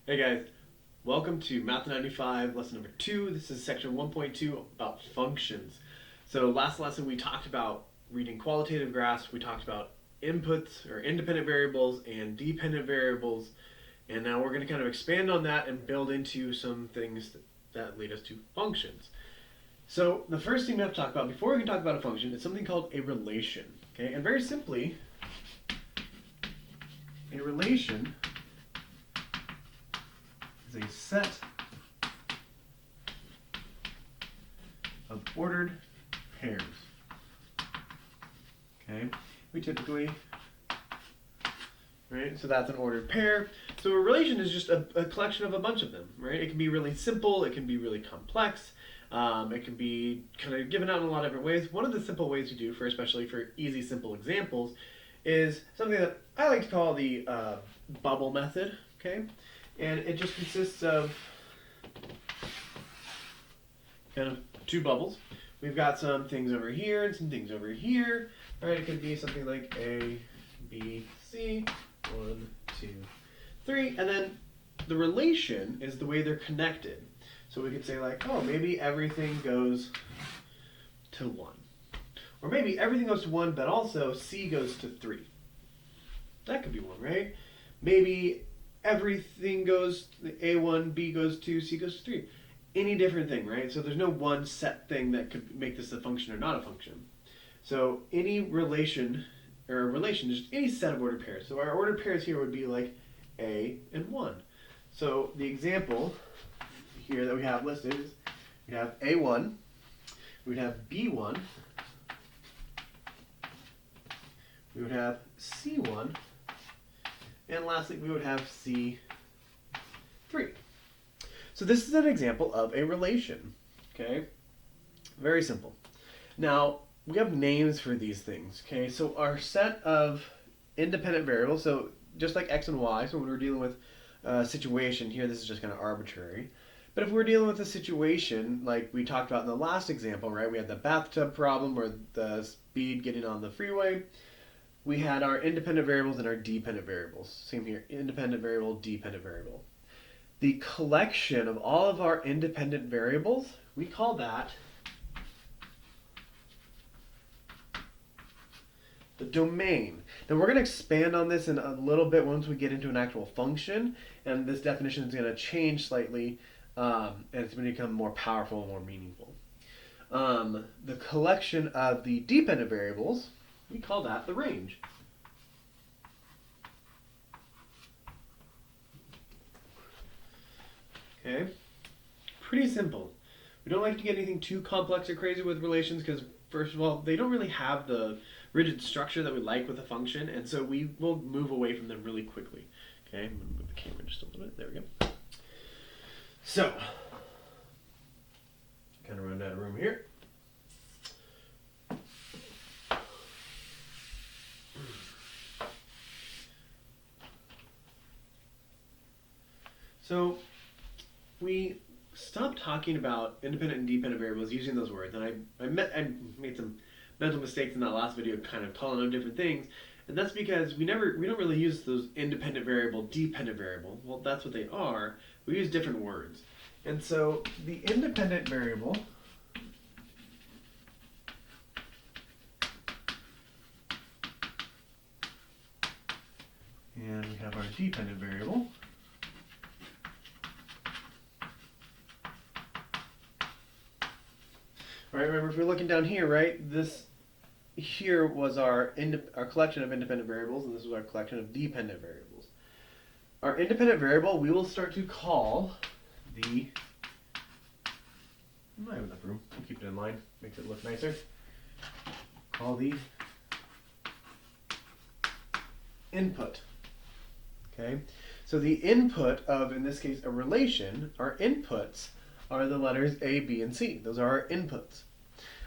Hey guys, welcome to Math 95, lesson number 2. This is section 1.2 about functions. So last lesson we talked about reading qualitative graphs, we talked about inputs or independent variables and dependent variables, and now we're going to kind of expand on that and build into some things that lead us to functions. So the first thing we have to talk about before we can talk about a function is something called a relation. Okay, and very simply, a relation is a set of ordered pairs. Okay, we typically, right? So that's an ordered pair. So a relation is just a collection of a bunch of them, right? It can be really simple, it can be really complex, it can be kind of given out in a lot of different ways. One of the simple ways you do, especially for easy, simple examples, is something that I like to call the bubble method. Okay, and it just consists of kind of two bubbles. We've got some things over here and some things over here. Right? It could be something like A, B, C, 1, 2, 3, and then the relation is the way they're connected. So we could say like, oh, maybe everything goes to 1. Or maybe everything goes to 1, but also C goes to 3. That could be one, right? Maybe everything goes, A1, B goes 2, C goes to 3. Any different thing, right? So there's no one set thing that could make this a function or not a function. So any relation, or a relation is just any set of ordered pairs. So our ordered pairs here would be like A and 1. So the example here that we have listed is we have A1, we'd have B1, we would have C1, and lastly we would have C3. So this is an example of a relation, okay? Very simple. Now, we have names for these things, okay? So our set of independent variables, so just like x and y, so when we're dealing with a situation here, this is just kind of arbitrary. But if we're dealing with a situation like we talked about in the last example, right? We had the bathtub problem or the speed getting on the freeway. We had our independent variables and our dependent variables. Same here, independent variable, dependent variable. The collection of all of our independent variables, we call that the domain. Now we're going to expand on this in a little bit once we get into an actual function, and this definition is going to change slightly, and it's going to become more powerful and more meaningful. The collection of the dependent variables, we call that the range. Okay, pretty simple. We don't like to get anything too complex or crazy with relations because, first of all, they don't really have the rigid structure that we like with a function, and so we will move away from them really quickly. Okay, I'm going to move the camera just a little bit. There we go. So, kind of run out of room here. So, we stopped talking about independent and dependent variables using those words, and I made some mental mistakes in that last video, kind of calling them different things, and that's because we don't really use those independent variable, dependent variable. Well, that's what they are. We use different words, and so the independent variable and we have our dependent variable. Right, remember if we're looking down here, right, this here was our collection of independent variables, and this was our collection of dependent variables. Our independent variable we will start to call the, I might have enough room, we'll keep it in line, makes it look nicer. Call the input. Okay, so the input of, in this case, a relation, our inputs are the letters A, B, and C. Those are our inputs.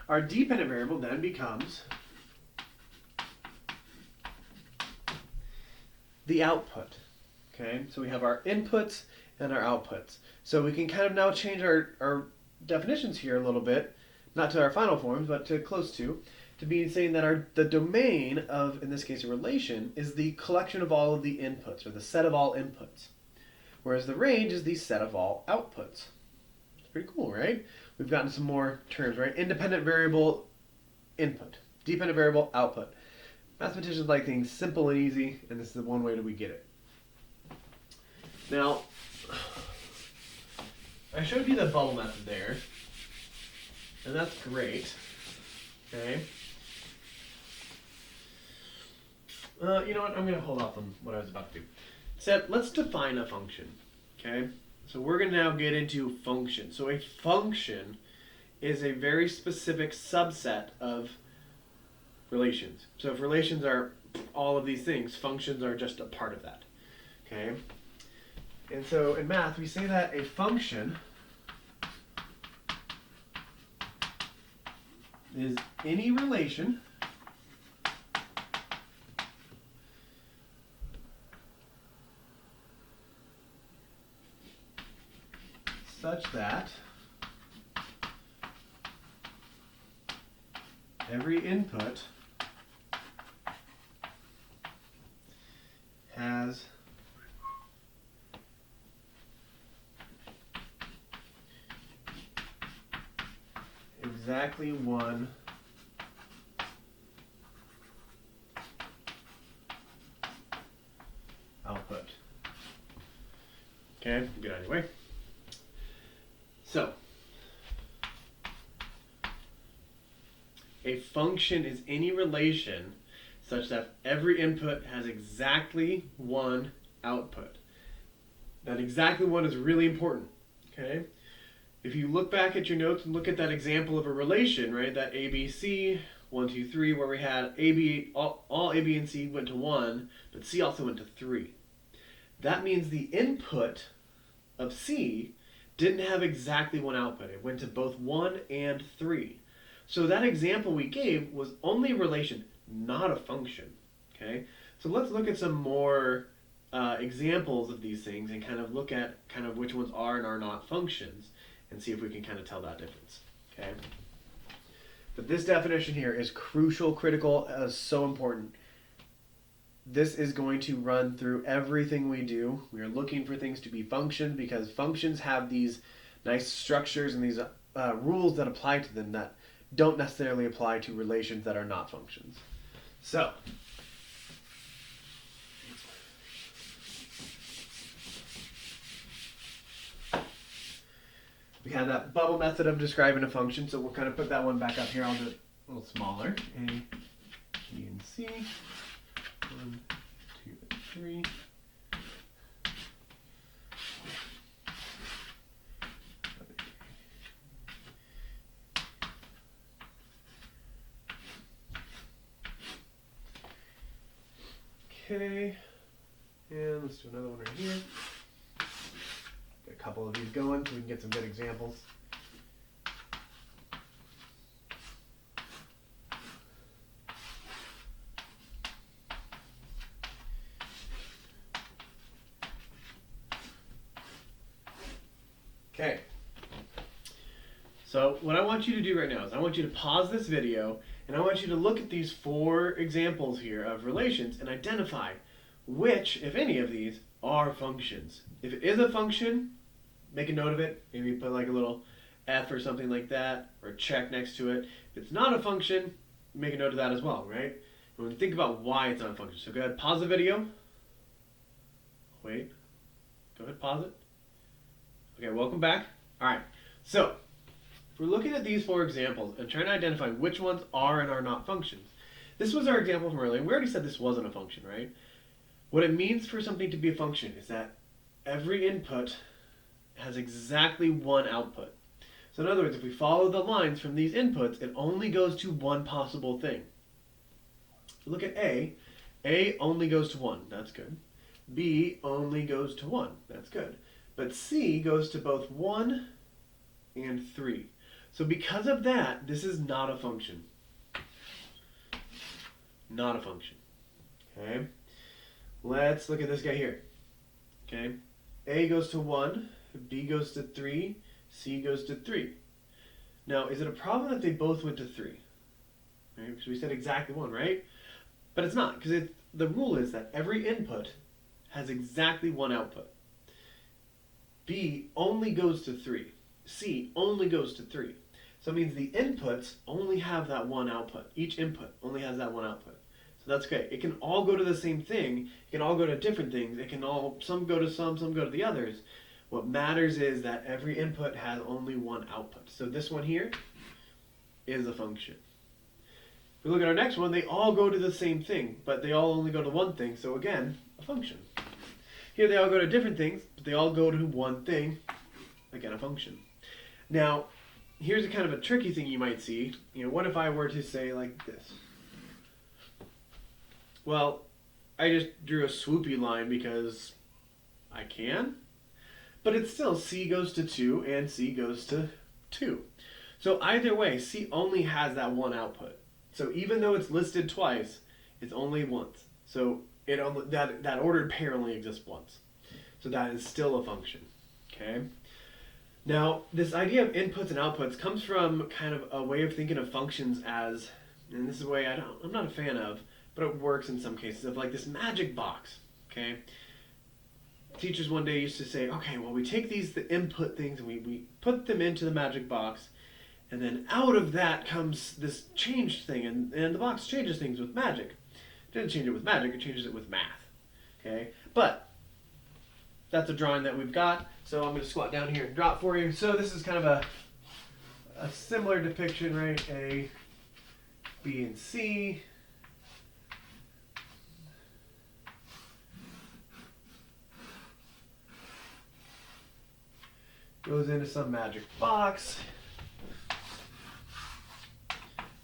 Our dependent variable then becomes the output. Okay, so we have our inputs and our outputs. So we can kind of now change our definitions here a little bit, not to our final forms, but to close to be saying that the domain of, in this case, a relation, is the collection of all of the inputs, or the set of all inputs. whereas the range is the set of all outputs. It's pretty cool, right? We've gotten some more terms, right? Independent variable input, dependent variable output. Mathematicians like things simple and easy, and this is the one way that we get it. Now, I showed you the bubble method there, and that's great. Okay. You know what? I'm going to hold off on what I was about to do. Instead, let's define a function. Okay. So we're going to now get into functions. So a function is a very specific subset of relations. So if relations are all of these things, functions are just a part of that. Okay. And so in math, we say that a function is any relation such that every input has exactly one output. Okay, good anyway. So, a function is any relation such that every input has exactly one output. That exactly one is really important, okay? If you look back at your notes and look at that example of a relation, right, that ABC, 1, 2, 3, where we had AB, all A, B, and C went to 1, but C also went to 3. That means the input of C didn't have exactly one output. It went to both 1 and 3. So that example we gave was only a relation, not a function. Okay? So let's look at some more examples of these things and kind of look at kind of which ones are and are not functions and see if we can kind of tell that difference. Okay? But this definition here is crucial, critical, so important. This is going to run through everything we do. We are looking for things to be functions because functions have these nice structures and these rules that apply to them that don't necessarily apply to relations that are not functions. So, we had that bubble method of describing a function, so we'll kind of put that one back up here. I'll do it a little smaller. A, B, and C. 1, 2, 3. Okay, and let's do another one right here. Get a couple of these going so we can get some good examples. Okay, so what I want you to do right now is I want you to pause this video and I want you to look at these 4 examples here of relations and identify which, if any of these, are functions. If it is a function, make a note of it. Maybe put like a little F or something like that, or a check next to it. If it's not a function, make a note of that as well, right? And we think about why it's not a function. So go ahead, pause the video. Wait. Go ahead, pause it. Okay, welcome back. All right, so if we're looking at these 4 examples and trying to identify which ones are and are not functions. This was our example from earlier, and we already said this wasn't a function, right? What it means for something to be a function is that every input has exactly one output. So in other words, if we follow the lines from these inputs, it only goes to one possible thing. If we look at A only goes to 1, that's good. B only goes to 1, that's good. But C goes to both 1 and 3. So because of that, this is not a function. Not a function. Okay? Let's look at this guy here. Okay? A goes to 1, B goes to 3, C goes to 3. Now, is it a problem that they both went to 3? Right? Because we said exactly 1, right? But it's not, because the rule is that every input has exactly one output. B only goes to 3. C only goes to 3. So it means the inputs only have that one output. Each input only has that one output. So that's okay. It can all go to the same thing. It can all go to different things. It can all, some go to some go to the others. What matters is that every input has only one output. So this one here is a function. If we look at our next one, they all go to the same thing, but they all only go to one thing. So again, a function. Here they all go to different things, but they all go to one thing. Again, a function. Now, here's a kind of a tricky thing you might see. What if I were to say like this? Well, I just drew a swoopy line because I can, but it's still C goes to 2 and C goes to 2. So either way, C only has that one output. So even though it's listed twice, it's only once. So that ordered pair only exists once. So that is still a function. Okay. Now, this idea of inputs and outputs comes from kind of a way of thinking of functions as, and this is a way I'm not a fan of, but it works in some cases, of like this magic box. Okay. Teachers one day used to say, okay, well, we take the input things and we put them into the magic box, and then out of that comes this change thing, and the box changes things with magic. It doesn't change it with magic, it changes it with math. Okay? But that's a drawing that we've got, so I'm going to squat down here and draw it for you. So this is kind of a similar depiction, right? A, B, and C. Goes into some magic box.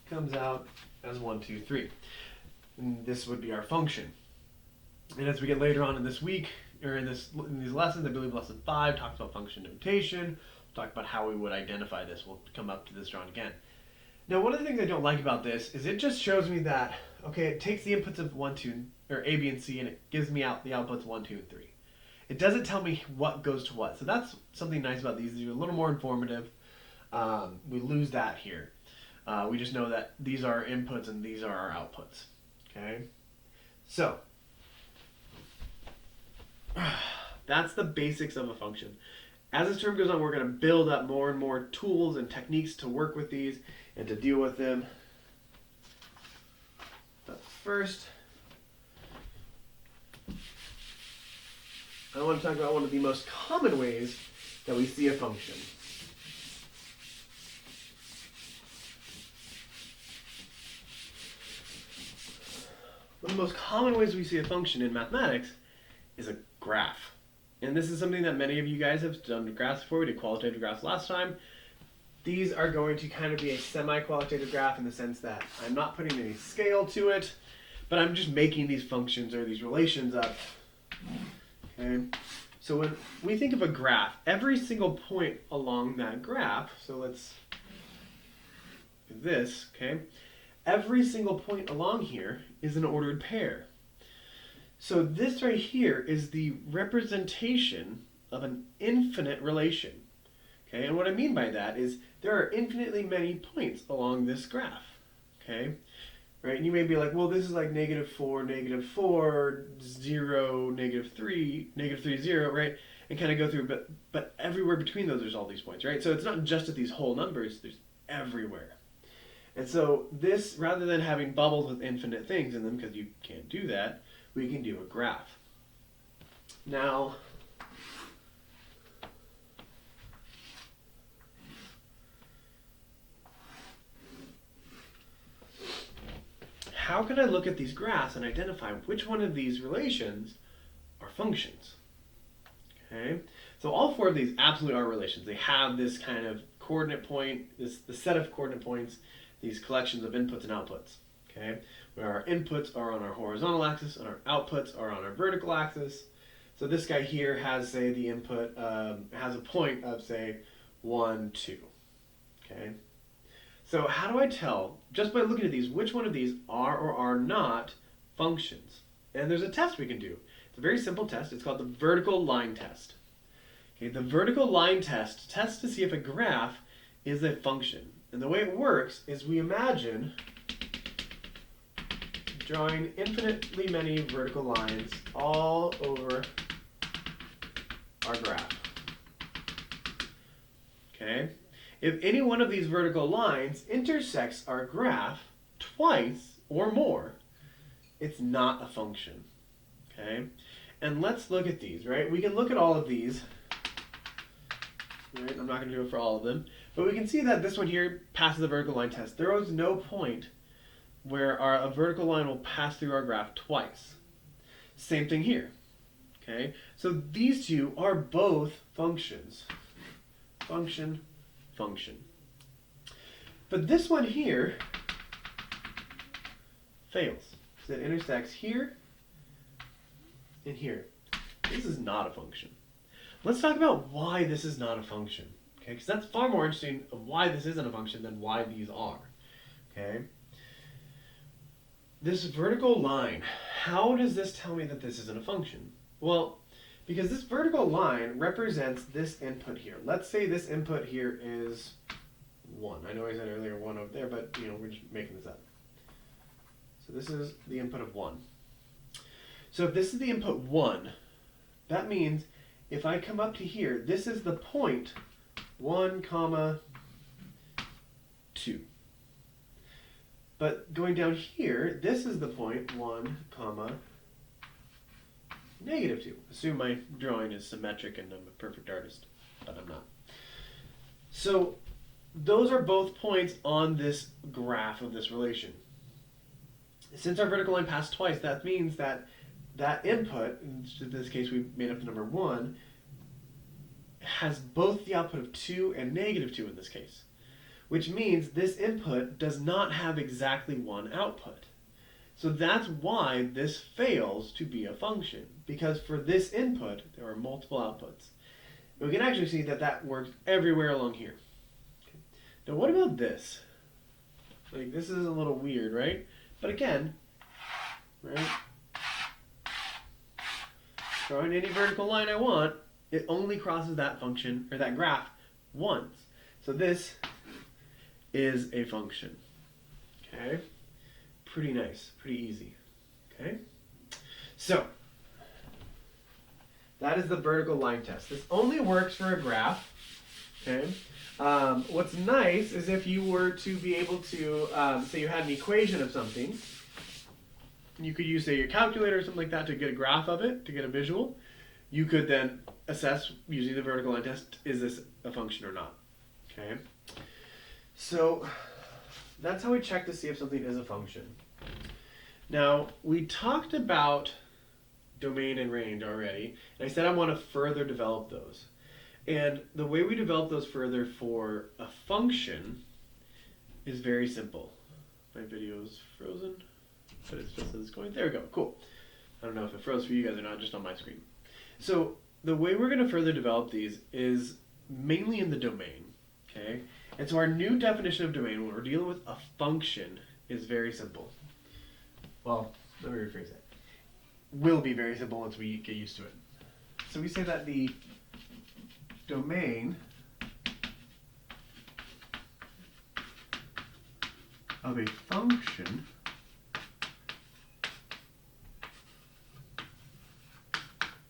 Comes out as 1, 2, 3. And this would be our function. And as we get later on in this week, or in these lessons, I believe lesson 5 talks about function notation. We'll talk about how we would identify this. We'll come up to this drawing again. Now, one of the things I don't like about this is it just shows me that, okay, it takes the inputs of 1, 2, or A, B, and C, and it gives me out the outputs 1, 2, and 3. It doesn't tell me what goes to what. So that's something nice about these. These are a little more informative. We lose that here. We just know that these are our inputs and these are our outputs. Okay? So, that's the basics of a function. As this term goes on, we're going to build up more and more tools and techniques to work with these and to deal with them. But first, I want to talk about one of the most common ways that we see a function. One of the most common ways we see a function in mathematics is a graph. And this is something that many of you guys have done graphs before. We did qualitative graphs last time. These are going to kind of be a semi-qualitative graph in the sense that I'm not putting any scale to it, but I'm just making these functions or these relations up. Okay? So when we think of a graph, every single point along that graph, so let's do this, okay? Every single point along here is an ordered pair. So this right here is the representation of an infinite relation. Okay, and what I mean by that is there are infinitely many points along this graph. Okay, right? And you may be like, well, this is like -4, -4, 0, -3, -3, 0, right? And kind of go through, but everywhere between those, there's all these points, right? So it's not just at these whole numbers, there's everywhere. And so this, rather than having bubbles with infinite things in them, because you can't do that, we can do a graph. Now, how can I look at these graphs and identify which one of these relations are functions? Okay, so all 4 of these absolutely are relations. They have this kind of coordinate point, the set of coordinate points, these collections of inputs and outputs. Okay, where our inputs are on our horizontal axis and our outputs are on our vertical axis. So this guy here has, say, the input has a point of, say, 1, 2. Okay. So how do I tell, just by looking at these, which one of these are or are not functions? And there's a test we can do. It's a very simple test. It's called the vertical line test. Okay, the vertical line test tests to see if a graph is a function. And the way it works is we imagine drawing infinitely many vertical lines all over our graph. okay? If any one of these vertical lines intersects our graph twice or more, it's not a function, okay? And let's look at these, right? We can look at all of these, right? I'm not going to do it for all of them, but we can see that this one here passes the vertical line test. There was no point where a vertical line will pass through our graph twice. Same thing here, okay? So these two are both functions. Function, function. But this one here fails. So it intersects here and here. This is not a function. Let's talk about why this is not a function, okay? Because that's far more interesting of why this isn't a function than why these are, okay? This vertical line, how does this tell me that this isn't a function? Well, because this vertical line represents this input here. Let's say this input here is 1. I know I said earlier 1 over there, but we're just making this up. So this is the input of 1. So if this is the input 1, that means if I come up to here, this is the point 1, 2. But going down here, this is the point 1, -2. Assume my drawing is symmetric and I'm a perfect artist, but I'm not. So those are both points on this graph of this relation. Since our vertical line passed twice, that means that that input, in this case we made up the number 1, has both the output of 2 and -2 in this case. Which means this input does not have exactly one output. So that's why this fails to be a function, because for this input, there are multiple outputs. And we can actually see that that works everywhere along here. Okay. Now what about this? Like, this is a little weird, right? But again, right? Drawing any vertical line I want, it only crosses that function, or that graph, once. So this is a function, okay? Pretty nice, pretty easy, okay? So, that is the vertical line test. This only works for a graph, okay? What's nice is if you were to be able to, say you had an equation of something, you could use, say, your calculator or something like that to get a graph of it, to get a visual. You could then assess, using the vertical line test, is this a function or not, okay? So that's how we check to see if something is a function. Now, we talked about domain and range already, and I said I want to further develop those. And the way we develop those further for a function is very simple. My video is frozen, but it still says it's going. There we go, cool. I don't know if it froze for you guys or not, just on my screen. So the way we're going to further develop these is mainly in the domain, okay? And so our new definition of domain, when we're dealing with a function, is very simple. Well, let me rephrase that. Will be very simple once we get used to it. So we say that the domain of a function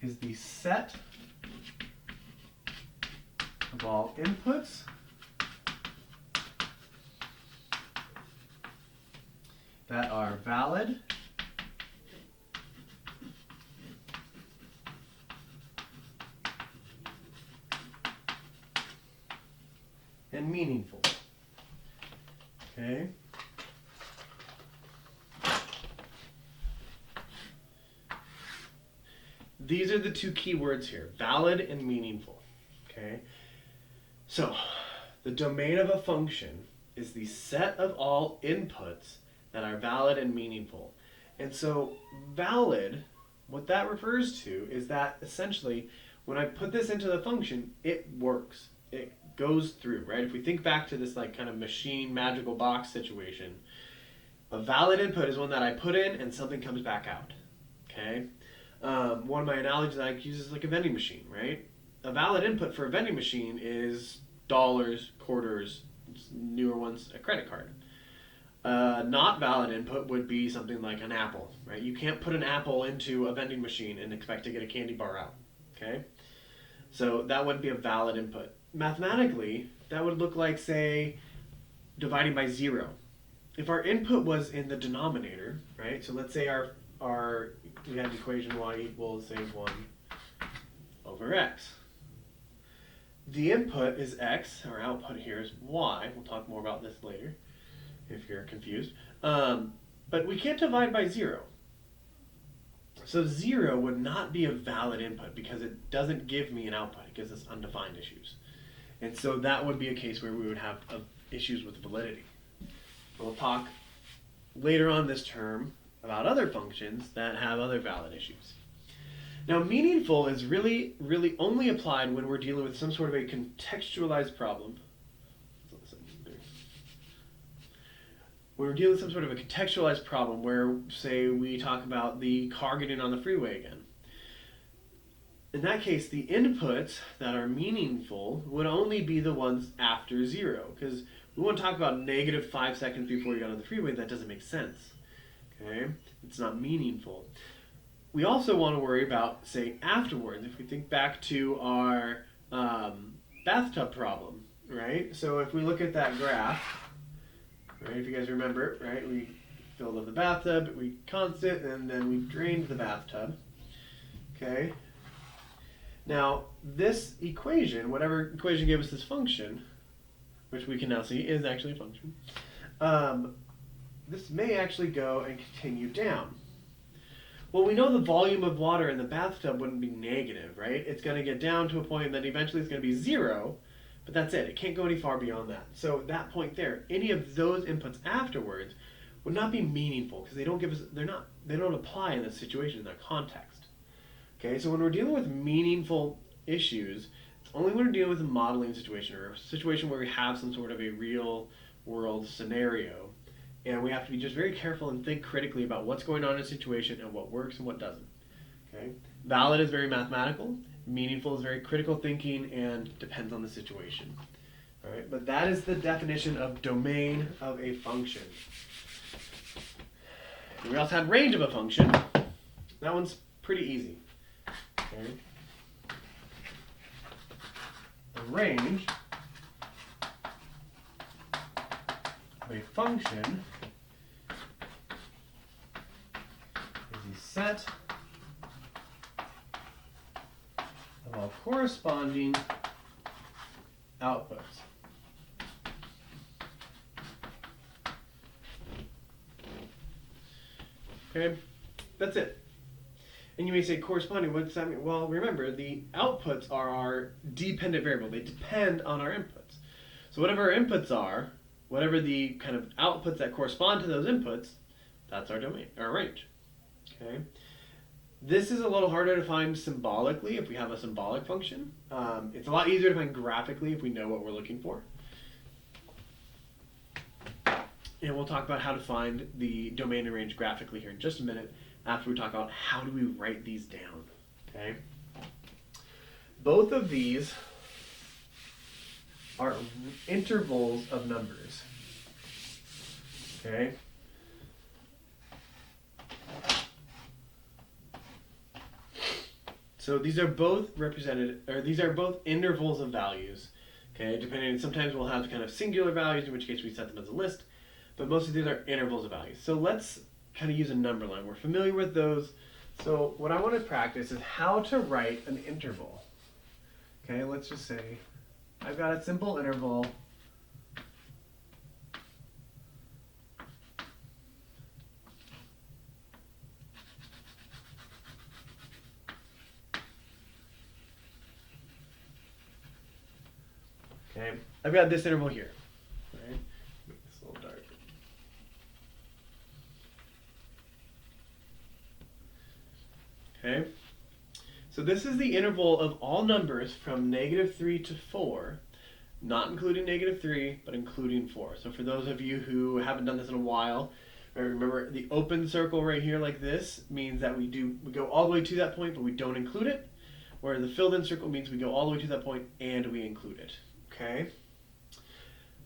is the set of all inputs that are valid and meaningful. Okay? These are the two key words here, valid and meaningful. Okay? So, the domain of a function is the set of all inputs that are valid and meaningful. And so, valid, what that refers to is that essentially, when I put this into the function, it works. It goes through, right? If we think back to this like kind of machine magical box situation, a valid input is one that I put in and something comes back out, okay? One of my analogies I use is like a vending machine, right? A valid input for a vending machine is dollars, quarters, newer ones, a credit card. Not valid input would be something like an apple, right? You can't put an apple into a vending machine and expect to get a candy bar out, okay? So that wouldn't be a valid input. Mathematically, that would look like, say, dividing by 0. If our input was in the denominator, right? So let's say we had the equation y equals, say, 1 over x. The input is x, our output here is y. We'll talk more about this later if you're confused. But we can't divide by 0. So 0 would not be a valid input because it doesn't give me an output. It gives us undefined issues. And so that would be a case where we would have issues with validity. We'll talk later on this term about other functions that have other valid issues. Now, meaningful is really only applied when we're dealing with some sort of a contextualized problem. When we're dealing with some sort of a contextualized problem where, say, we talk about the car getting on the freeway again. In that case, the inputs that are meaningful would only be the ones after 0, because we want to talk about negative 5 seconds before you got on the freeway. That doesn't make sense. Okay? It's not meaningful. We also want to worry about, say, afterwards. If we think back to our bathtub problem, right? So if we look at that graph, right, if you guys remember, right, we filled up the bathtub, we constant, and then we drained the bathtub. Okay? Now, this equation, whatever equation gave us this function, which we can now see is actually a function, this may actually go and continue down. Well, we know the volume of water in the bathtub wouldn't be negative, right? It's going to get down to a point, and then eventually it's going to be 0, but that's it. It can't go any far beyond that. So that point there, any of those inputs afterwards would not be meaningful because they don't apply in this situation, in that context. Okay, so when we're dealing with meaningful issues, it's only when we're dealing with a modeling situation or a situation where we have some sort of a real world scenario. And we have to be just very careful and think critically about what's going on in a situation and what works and what doesn't. Okay? Valid is very mathematical. Meaningful is very critical thinking and depends on the situation. All right? But that is the definition of domain of a function. We also have range of a function. That one's pretty easy. Okay? The range of a function is a set of all corresponding outputs. Okay, that's it. And you may say, corresponding, what does that mean? Well, remember, the outputs are our dependent variable. They depend on our inputs. So whatever our inputs are, whatever the kind of outputs that correspond to those inputs, that's our domain, our range. Okay. This is a little harder to find symbolically if we have a symbolic function. It's a lot easier to find graphically if we know what we're looking for. And we'll talk about how to find the domain and range graphically here in just a minute after we talk about how do we write these down. Okay. Both of these are intervals of numbers. Okay. So these are both represented, or these are both intervals of values. Okay, depending, sometimes we'll have kind of singular values, in which case we set them as a list, but most of these are intervals of values. So let's kind of use a number line. We're familiar with those. So what I want to practice is how to write an interval. Okay, let's just say I've got a simple interval . Okay, I've got this interval here. Right? Make this a little darker. Okay, so this is the interval of all numbers from -3 to 4, not including -3, but including 4. So for those of you who haven't done this in a while, remember the open circle right here like this means that we go all the way to that point, but we don't include it, where the filled in circle means we go all the way to that point and we include it. Okay,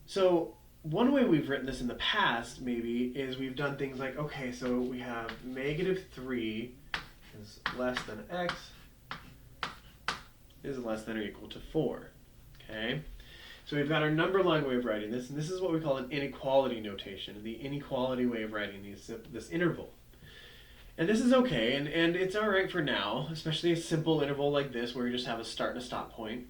so one way we've written this in the past maybe is we've done things like, okay, so we have -3 is less than x is less than or equal to 4. Okay, So we've got our number line way of writing this, and this is what we call an inequality notation, the inequality way of writing this interval. And this is okay, and it's all right for now, especially a simple interval like this where you just have a start and a stop point.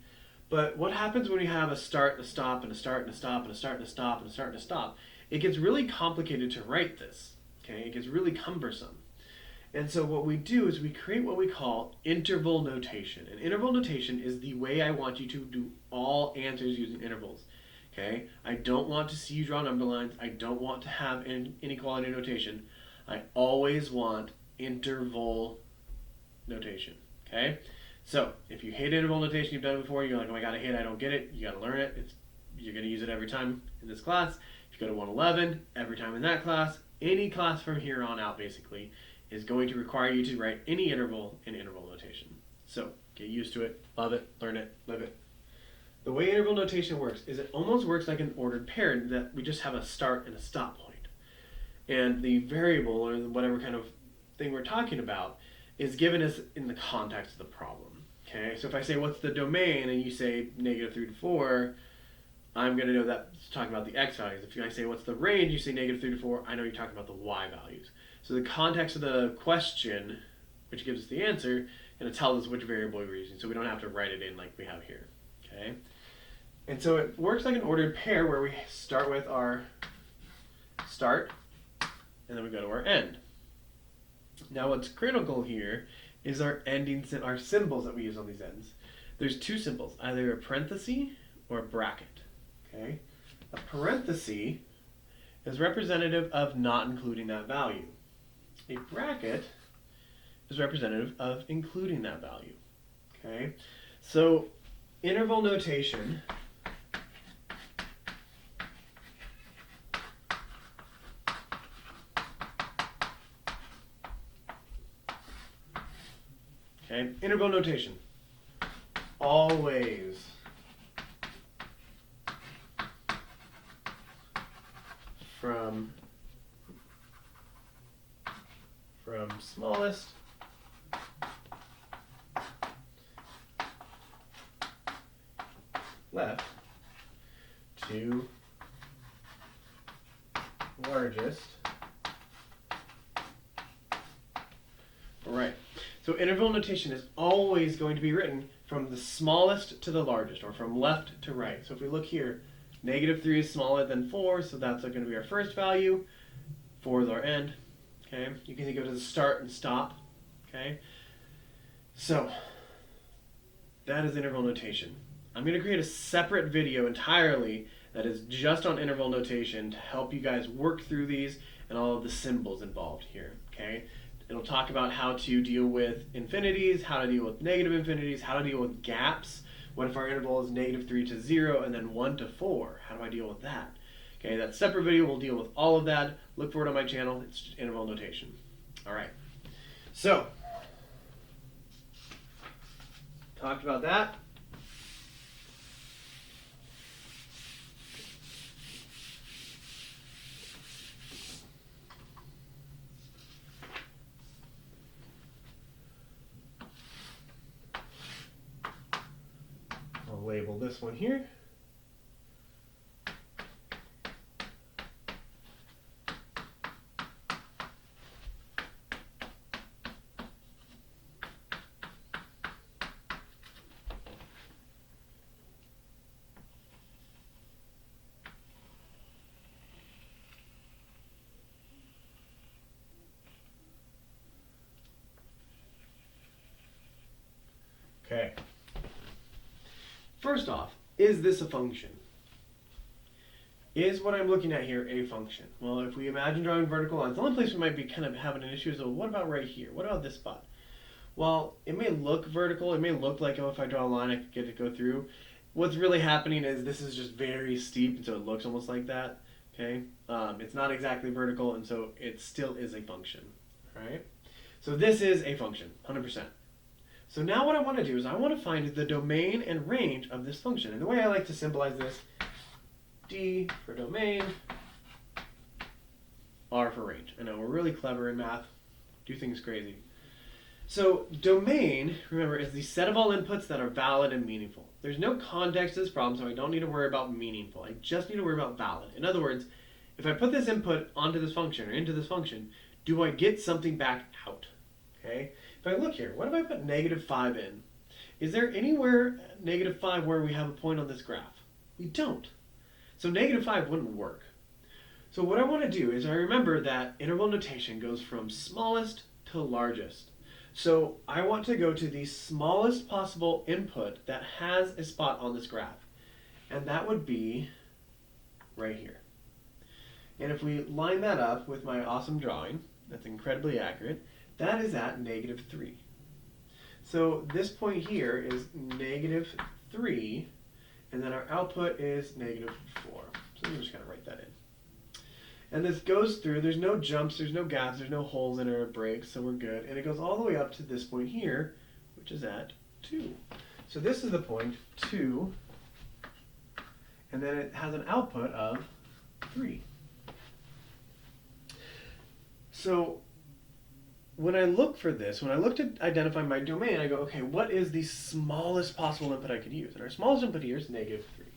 But what happens when you have a start and a stop and a start and a stop and a start and a stop and a start and a stop? It gets really complicated to write this. Okay, it gets really cumbersome. And so what we do is we create what we call interval notation. And interval notation is the way I want you to do all answers using intervals. Okay, I don't want to see you draw number lines. I don't want to have an inequality notation. I always want interval notation. Okay, so if you hate interval notation, you've done it before, you're like, oh my god, I hate it, I don't get it, you gotta learn it. You're gonna use it every time in this class. If you go to 111, every time in that class, any class from here on out basically is going to require you to write any interval in interval notation. So get used to it, love it, learn it, live it. The way interval notation works is it almost works like an ordered pair, that we just have a start and a stop point. And the variable, or whatever kind of thing we're talking about, is given us in the context of the problem. Okay, so if I say what's the domain and you say -3 to 4, I'm going to know that it's talking about the x values. If I say what's the range, you say -3 to 4, I know you're talking about the y values. So the context of the question, which gives us the answer, and it tells us which variable we're using, so we don't have to write it in like we have here. Okay, and so it works like an ordered pair where we start with our start, and then we go to our end. Now what's critical here is our ending, our symbols that we use on these ends. There's two symbols, either a parenthesis or a bracket. Okay, a parenthesis is representative of not including that value. A bracket is representative of including that value. Okay, so interval notation interval notation always from smallest left to largest right. So interval notation is always going to be written from the smallest to the largest, or from left to right. So if we look here, -3 is smaller than 4, so that's going to be our first value. 4 is our end. Okay, you can think of it as a start and stop. Okay, so that is interval notation. I'm going to create a separate video entirely that is just on interval notation to help you guys work through these and all of the symbols involved here. Okay, it'll talk about how to deal with infinities, how to deal with negative infinities, how to deal with gaps. What if our interval is -3 to 0 and then 1 to 4? How do I deal with that? Okay, that separate video will deal with all of that. Look for it on my channel. It's just interval notation. All right. So, talked about that. I'll label this one here. Okay. First off, is this a function? Is what I'm looking at here a function? Well, if we imagine drawing vertical lines, the only place we might be kind of having an issue is, well, what about right here? What about this spot? Well, it may look vertical. It may look like, oh, if I draw a line, I could get it to go through. What's really happening is this is just very steep, and so it looks almost like that. Okay, it's not exactly vertical, and so it still is a function. Right? So this is a function, 100%. So now what I want to do is I want to find the domain and range of this function. And the way I like to symbolize this, D for domain, R for range. I know we're really clever in math, do things crazy. So domain, remember, is the set of all inputs that are valid and meaningful. There's no context to this problem, so I don't need to worry about meaningful. I just need to worry about valid. In other words, if I put this input onto this function or into this function, do I get something back out? Okay. If I look here, what if I put -5 in? Is there anywhere -5 where we have a point on this graph? We don't. So -5 wouldn't work. So what I want to do is I remember that interval notation goes from smallest to largest. So I want to go to the smallest possible input that has a spot on this graph. And that would be right here. And if we line that up with my awesome drawing, that's incredibly accurate, that is at -3. So this point here is -3, and then our output is -4. So I'm just going to write that in. And this goes through, there's no jumps, there's no gaps, there's no holes in our breaks, so we're good. And it goes all the way up to this point here, which is at 2. So this is the point 2, and then it has an output of 3. So when I look for this, when I look to identify my domain, I go, okay, what is the smallest possible input I could use? And our smallest input here is -3.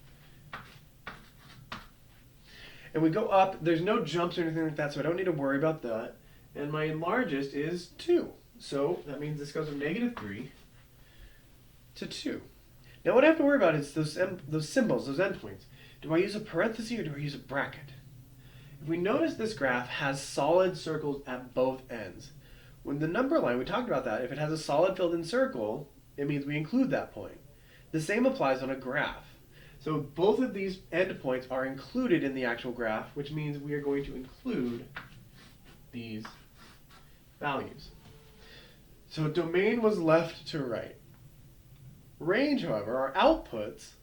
And we go up, there's no jumps or anything like that, so I don't need to worry about that. And my largest is 2. So that means this goes from -3 to 2. Now what I have to worry about is those symbols, those endpoints. Do I use a parenthesis or do I use a bracket? If we notice this graph has solid circles at both ends. When the number line, we talked about that, if it has a solid filled in circle, it means we include that point. The same applies on a graph. So both of these endpoints are included in the actual graph, which means we are going to include these values. So domain was left to right. Range, however, our outputs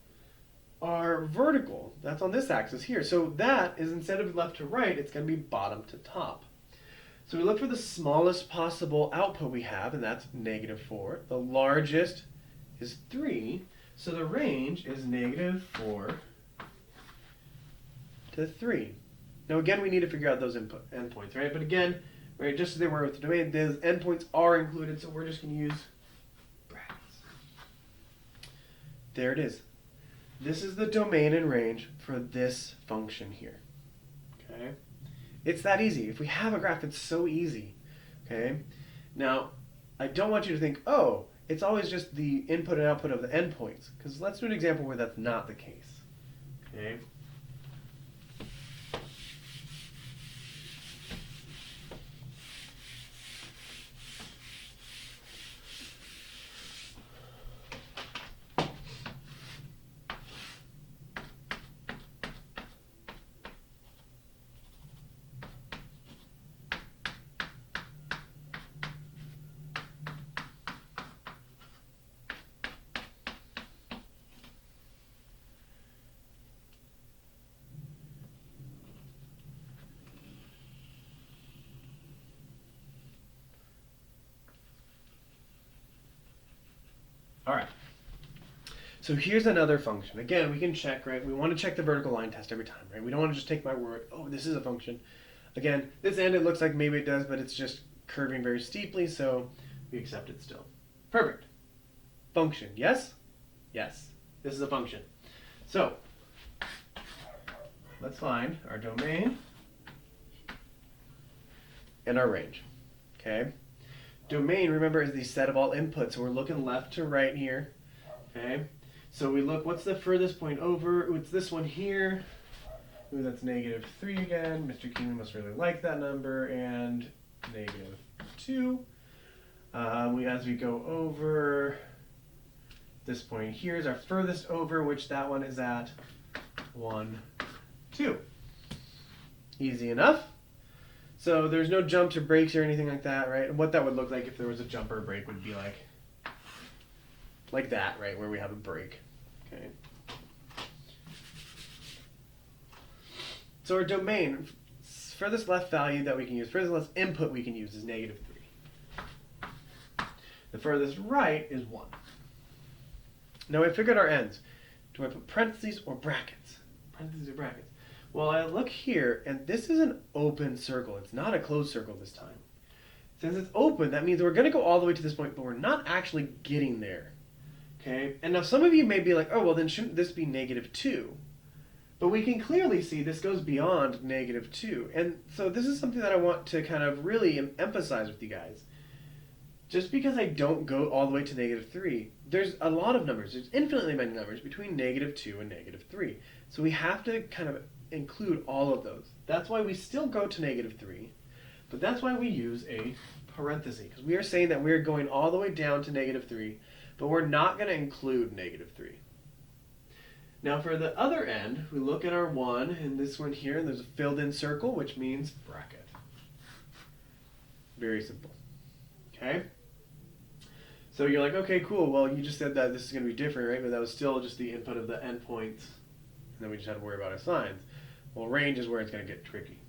are vertical. That's on this axis here. So that is, instead of left to right, it's going to be bottom to top. So we look for the smallest possible output we have, and that's -4. The largest is 3. So the range is -4 to 3. Now again, we need to figure out those endpoints, right? But again, right, just as they were with the domain, those endpoints are included, so we're just going to use brackets. There it is. This is the domain and range for this function here. Okay? It's that easy. If we have a graph, it's so easy. Okay? Now, I don't want you to think, oh, it's always just the input and output of the endpoints. Because let's do an example where that's not the case. Okay? All right. So here's another function. Again, we can check, right? We want to check the vertical line test every time, right? We don't want to just take my word, oh, this is a function. Again, this end, it looks like maybe it does, but it's just curving very steeply, so we accept it still. Perfect. Function, yes? Yes. This is a function. So let's find our domain and our range, okay? Domain, remember, is the set of all inputs, so we're looking left to right here, okay? So we look, what's the furthest point over? Ooh, it's this one here. Ooh, that's -3 again. Mr. Keenan must really like that number, and -2. As we go over, this point here is our furthest over, which that one is at 1, 2. Easy enough. So there's no jumps or breaks or anything like that, right? And what that would look like if there was a jump or a break would be like that, right, where we have a break. Okay. So our domain, furthest left value that we can use, furthest left input we can use is -3. The furthest right is 1. Now we figured our ends. Do I put parentheses or brackets? Parentheses or brackets? Well, I look here, and this is an open circle. It's not a closed circle this time. Since it's open, that means we're going to go all the way to this point, but we're not actually getting there. Okay, and now some of you may be like, oh, well then shouldn't this be -2? But we can clearly see this goes beyond -2. And so this is something that I want to kind of really emphasize with you guys. Just because I don't go all the way to -3, there's a lot of numbers. There's infinitely many numbers between -2 and -3. So we have to kind of include all of those. That's why we still go to -3, but that's why we use a parenthesis, because we are saying that we're going all the way down to -3, but we're not going to include -3. Now for the other end, we look at our 1 and this one here, and there's a filled in circle, which means bracket. Very simple. Okay? So you're like, okay, cool, well you just said that this is going to be different, right? But that was still just the input of the endpoints, and then we just had to worry about our signs. Well, range is where it's going to get tricky.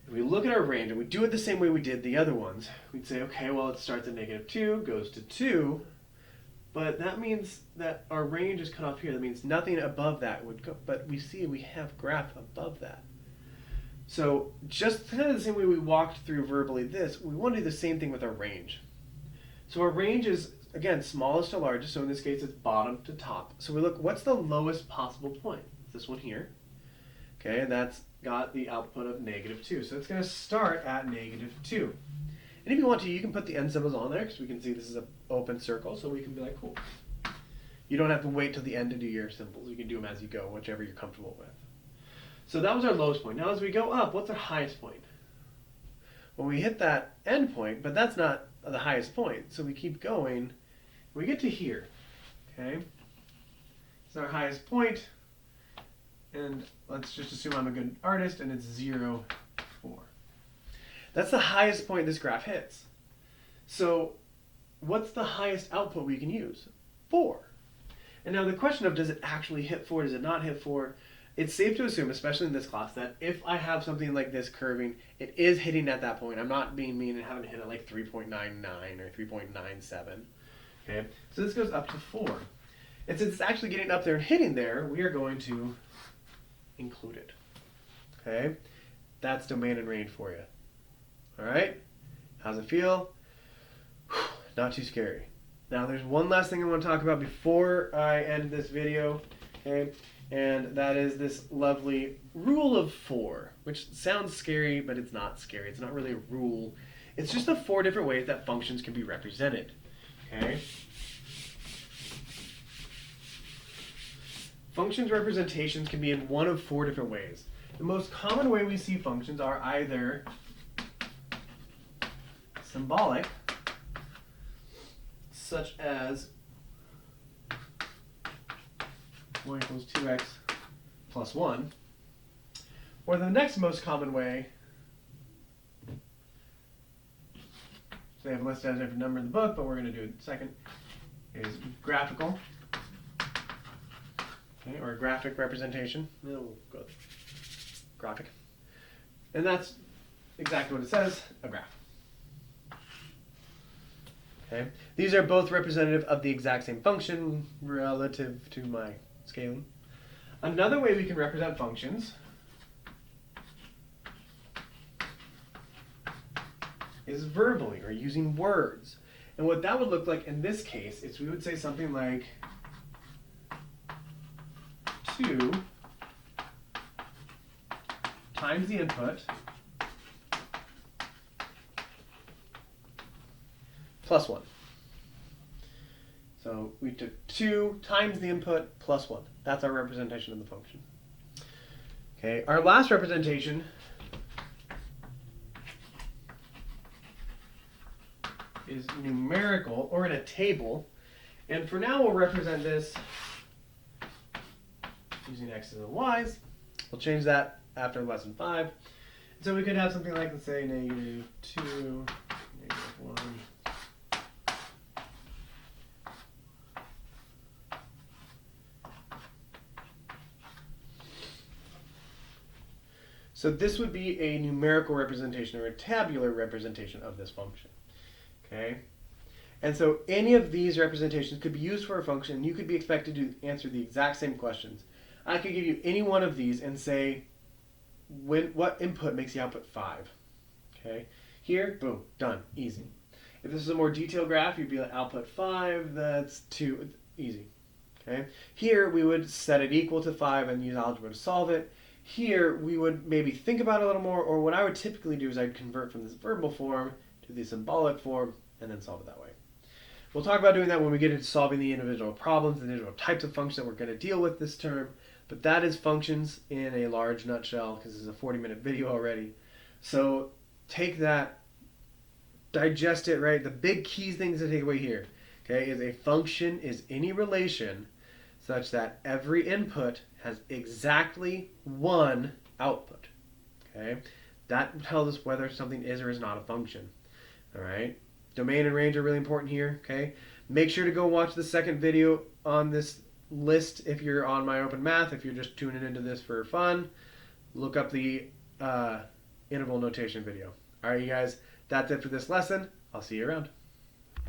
If we look at our range, and we do it the same way we did the other ones, we'd say, okay, well it starts at -2, goes to 2, but that means that our range is cut off here. That means nothing above that would go, but we see we have graph above that. So just kind of the same way we walked through verbally this, we want to do the same thing with our range. So our range is, again, smallest to largest, so in this case it's bottom to top. So we look, what's the lowest possible point? This one here. Okay, and that's got the output of -2. So it's going to start at -2. And if you want to, you can put the end symbols on there, because we can see this is an open circle, so we can be like, cool. You don't have to wait till the end to do your symbols. You can do them as you go, whichever you're comfortable with. So that was our lowest point. Now as we go up, what's our highest point? Well, we hit that end point, but that's not the highest point. So we keep going. We get to here. Okay? It's our highest point. And let's just assume I'm a good artist, and it's 0, 4. That's the highest point this graph hits. So what's the highest output we can use? 4. And now the question of, does it actually hit 4? Does it not hit 4? It's safe to assume, especially in this class, that if I have something like this curving, it is hitting at that point. I'm not being mean and having to hit it like 3.99 or 3.97. Okay, so this goes up to 4. And since it's actually getting up there and hitting there, we are going to include it. Okay, that's domain and range for you. All right, how's it feel? Not too scary. Now there's one last thing I want to talk about before I end this video. Okay. And that is this lovely rule of 4, which sounds scary, but it's not scary. It's not really a rule. It's just the 4 different ways that functions can be represented. Okay? Functions representations can be in one of 4 different ways. The most common way we see functions are either symbolic, such as y equals 2x plus 1. Or the next most common way, so they have listed as a different number in the book, but we're going to do it in a second, is graphical, okay, or a graphic representation. No, we'll go with graphic. And that's exactly what it says, a graph. Okay. These are both representative of the exact same function relative to my scaling. Another way we can represent functions is verbally, or using words. And what that would look like in this case is we would say something like 2 times the input plus 1. So we took 2 times the input plus 1. That's our representation of the function. Okay, our last representation is numerical, or in a table. And for now, we'll represent this using x's and y's. We'll change that after lesson 5. So we could have something like, let's say, -2, -1. So this would be a numerical representation or a tabular representation of this function. Okay? And so any of these representations could be used for a function. You could be expected to answer the exact same questions. I could give you any one of these and say, what input makes the output 5? Okay? Here, boom, done, easy. If this is a more detailed graph, you'd be like output 5, that's 2, easy. Okay. Here we would set it equal to 5 and use algebra to solve it. Here we would maybe think about it a little more, or what I would typically do is I'd convert from this verbal form to the symbolic form and then solve it that way. We'll talk about doing that when we get into solving the individual problems, the individual types of functions that we're going to deal with this term. But that is functions in a large nutshell, because this is a 40-minute video already. So take that, digest it, right? The big key things to take away here, okay, is a function is any relation such that every input has exactly one output. Okay, that tells us whether something is or is not a function. All right, domain and range are really important here. Okay, make sure to go watch the second video on this list if you're on My Open Math. If you're just tuning into this for fun, look up the interval notation video. All right, you guys, that's it for this lesson. I'll see you around.